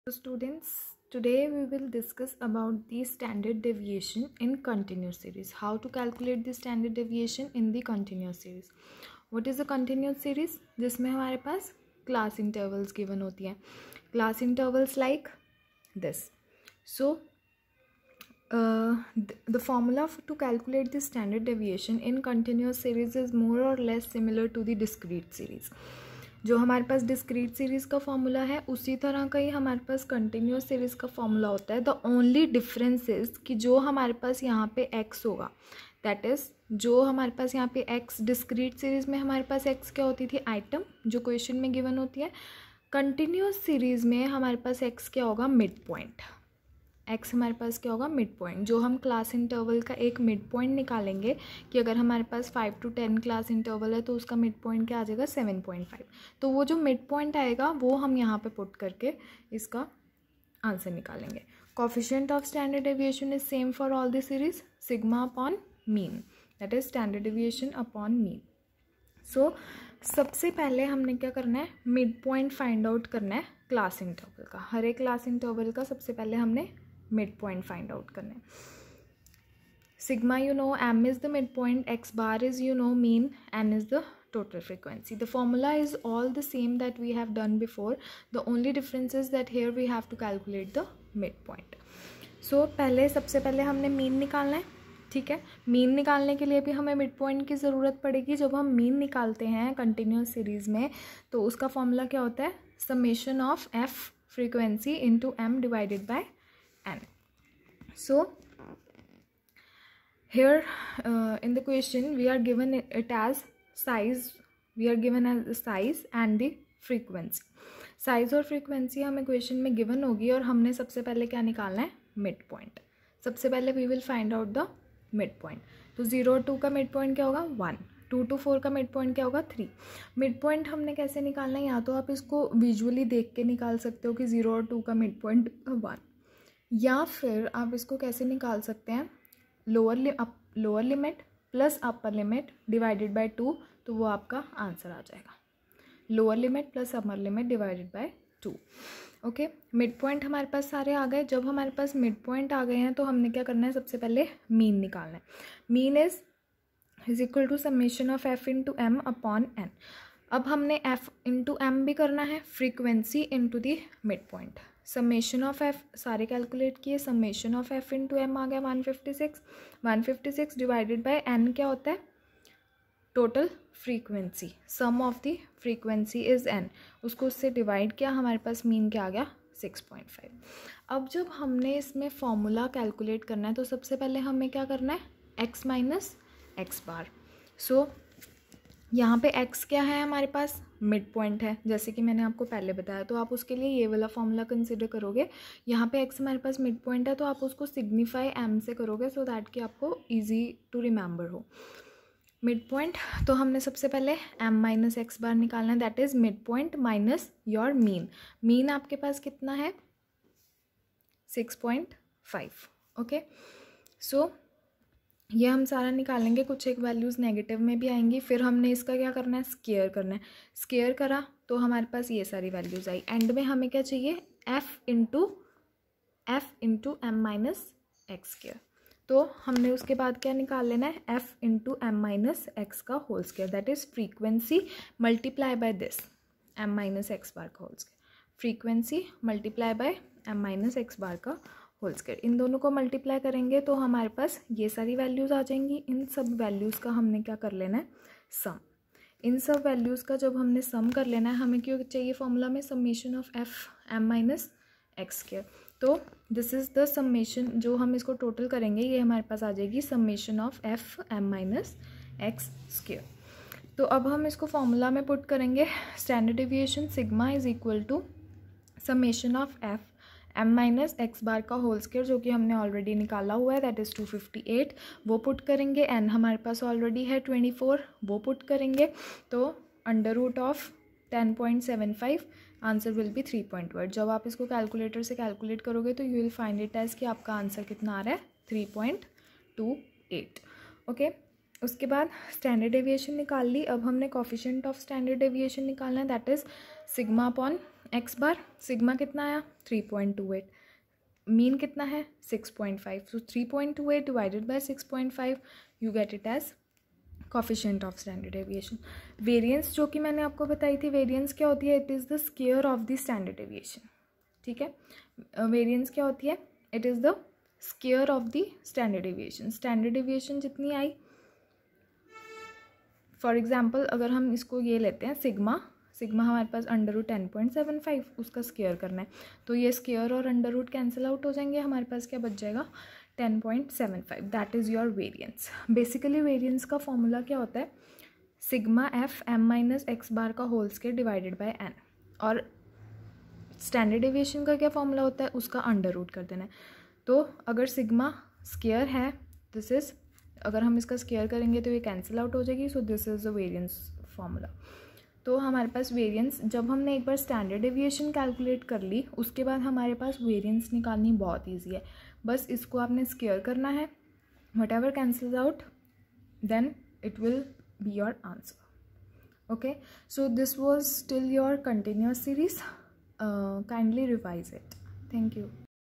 So students, today we will discuss about the standard deviation in continuous series. How to calculate the standard deviation in the continuous series. What is a continuous series? जिसमें हमारे पास class intervals given होती हैं. Class intervals like this. So the formula to calculate the standard deviation in continuous series is more or less similar to the discrete series. जो हमारे पास discrete series का formula है उसी तरह का ही हमारे पास कंटिन्यूस सीरीज़ का फॉर्मूला होता है. द ओनली डिफरेंस इज कि जो हमारे पास यहाँ पे x होगा, दैट इज़ जो हमारे पास यहाँ पे x डिस्क्रीट सीरीज़ में हमारे पास x क्या होती थी, आइटम जो क्वेश्चन में गिवन होती है. कंटिन्यूस सीरीज़ में हमारे पास x क्या होगा, मिड पॉइंट. x हमारे पास क्या होगा, मिड पॉइंट. जो हम क्लास इंटरवल का एक मिड पॉइंट निकालेंगे कि अगर हमारे पास 5 to 10 क्लास इंटरवल है तो उसका मिड पॉइंट क्या आ जाएगा, 7.5. तो वो जो मिड पॉइंट आएगा वो हम यहाँ पे पुट करके इसका आंसर निकालेंगे. Coefficient of standard deviation is same for all the series, sigma upon mean, that is standard deviation upon mean. So सबसे पहले हमने क्या करना है, मिड पॉइंट फाइंड आउट करना है क्लास इंटरवल का. हर एक क्लास इंटरवल का सबसे पहले हमने मिड पॉइंट फाइंड आउट करना है. Sigma you know, M is the mid point, X bar is you know mean, N is the total frequency. The formula is all the same that we have done before. The only difference is that here we have to calculate the midpoint. So सबसे पहले हमने mean निकालना है. ठीक है, mean निकालने के लिए भी हमें मिड पॉइंट की ज़रूरत पड़ेगी. जब हम मीन निकालते हैं कंटिन्यूस सीरीज़ में तो उसका फॉर्मूला क्या होता है, summation of F frequency into M divided by n. So here in the question we are given it as size, we are given as size and the frequency. Size और frequency हमें question में given होगी और हमने सबसे पहले क्या निकालना है, मिड पॉइंट. सबसे पहले we will find out the mid point. तो 0 और 2 का मिड पॉइंट क्या होगा, 1. 2 to 4 का मिड पॉइंट क्या होगा, 3. मिड पॉइंट हमने कैसे निकालना है, या तो आप इसको विजुअली देख के निकाल सकते हो कि 0 और 2 का मिड पॉइंट 1, या फिर आप इसको कैसे निकाल सकते हैं, lower limit plus upper limit divided by 2, तो वो आपका आंसर आ जाएगा. Lower limit plus upper limit divided by 2. Okay, mid point हमारे पास सारे आ गए. जब हमारे पास मिड पॉइंट आ गए हैं तो हमने क्या करना है, सबसे पहले मीन निकालना है. Mean is equal to summation of F into M upon N. अब हमने एफ इंटू एम भी करना है, frequency into the mid point. Summation of F सारे कैलकुलेट किए, summation of F into M आ गया 156 डिवाइडेड बाय एन क्या होता है, total frequency. Sum of the frequency is N, उसको उससे डिवाइड किया, हमारे पास मीन क्या आ गया, 6.5. अब जब हमने इसमें फॉर्मूला कैलकुलेट करना है तो सबसे पहले हमें क्या करना है, एक्स माइनस एक्स बार. सो यहाँ पे x क्या है, हमारे पास मिड पॉइंट है जैसे कि मैंने आपको पहले बताया, तो आप उसके लिए ये वाला फॉर्मूला कंसिडर करोगे. यहाँ पे x हमारे पास मिड पॉइंट है तो आप उसको सिग्निफाई m से करोगे सो दैट कि आपको इजी टू रिमेंबर हो. मिड पॉइंट तो हमने सबसे पहले m माइनस एक्स बार निकालना है, that is mid point minus your mean. Mean आपके पास कितना है, 6.5. ओके, सो ये हम सारा निकालेंगे. कुछ एक वैल्यूज़ नेगेटिव में भी आएंगी. फिर हमने इसका क्या करना है, स्केयर करना है. स्केयर करा तो हमारे पास ये सारी वैल्यूज़ आई. एंड में हमें क्या चाहिए, F into M minus X square. तो हमने उसके बाद क्या निकाल लेना है, F into M minus X का whole square, that is frequency multiply by this M minus X bar का whole square. Frequency multiply by M minus X bar का होल स्क्वायर. इन दोनों को मल्टीप्लाई करेंगे तो हमारे पास ये सारी वैल्यूज़ आ जाएंगी. इन सब वैल्यूज़ का हमने क्या कर लेना है, सम. इन सब वैल्यूज़ का जब हमने सम कर लेना है, हमें क्यों चाहिए फॉर्मूला में, summation of F M minus X square. तो दिस इज़ द समेशन, जो हम इसको टोटल करेंगे ये हमारे पास आ जाएगी summation of F M minus X square. तो अब हम इसको फॉर्मूला में पुट करेंगे. Standard deviation sigma is equal to summation of F M minus X bar का होल स्क्वायर, जो कि हमने ऑलरेडी निकाला हुआ है, दैट इज़ 258, वो पुट करेंगे. एन हमारे पास ऑलरेडी है 24, वो पुट करेंगे. तो under root of 10.75, answer will be 3.1. जब आप इसको कैलकुलेटर से कैलकुलेट करोगे तो you will find it as कि आपका आंसर कितना आ रहा है, 3.28. ओके, उसके बाद स्टैंडर्ड डेविएशन निकाल ली. अब हमने कोफिशिएंट ऑफ स्टैंडर्ड डेविएशन निकालना है, that is sigma upon X bar sigma कितना आया 3.28, मीन कितना है 6.5, so 3.28 divided by 6.5 you get it as coefficient of standard deviation. Variance जो कि मैंने आपको बताई थी, वेरिएंस क्या होती है, it is the square of the standard deviation. ठीक है, वेरिएंस क्या होती है, it is the square of the standard deviation. Standard deviation जितनी आई, फॉर एग्जांपल अगर हम इसको ये लेते हैं सिग्मा हमारे पास √10.75, उसका स्क्वायर करना है, तो ये स्क्वायर और अंडर रूट कैंसिल आउट हो जाएंगे, हमारे पास क्या बच जाएगा 10.75, that is your variance. Basically variance का फॉर्मूला क्या होता है, sigma F M minus X bar का whole square divided by N, और स्टैंडर्ड डेविएशन का क्या फॉर्मूला होता है, उसका अंडर रूट कर देना है। तो अगर सिग्मा स्क्वायर है, दिस इज़, अगर हम इसका स्क्वायर करेंगे तो ये कैंसिल आउट हो जाएगी, so this is the variance formula. तो हमारे पास वेरिएंस, जब हमने एक बार स्टैंडर्ड डेविएशन कैलकुलेट कर ली, उसके बाद हमारे पास वेरिएंस निकालनी बहुत ईजी है, बस इसको आपने स्क्वायर करना है, whatever cancels out then it will be your answer. Okay, so this was still your continuous series, kindly revise it. Thank you.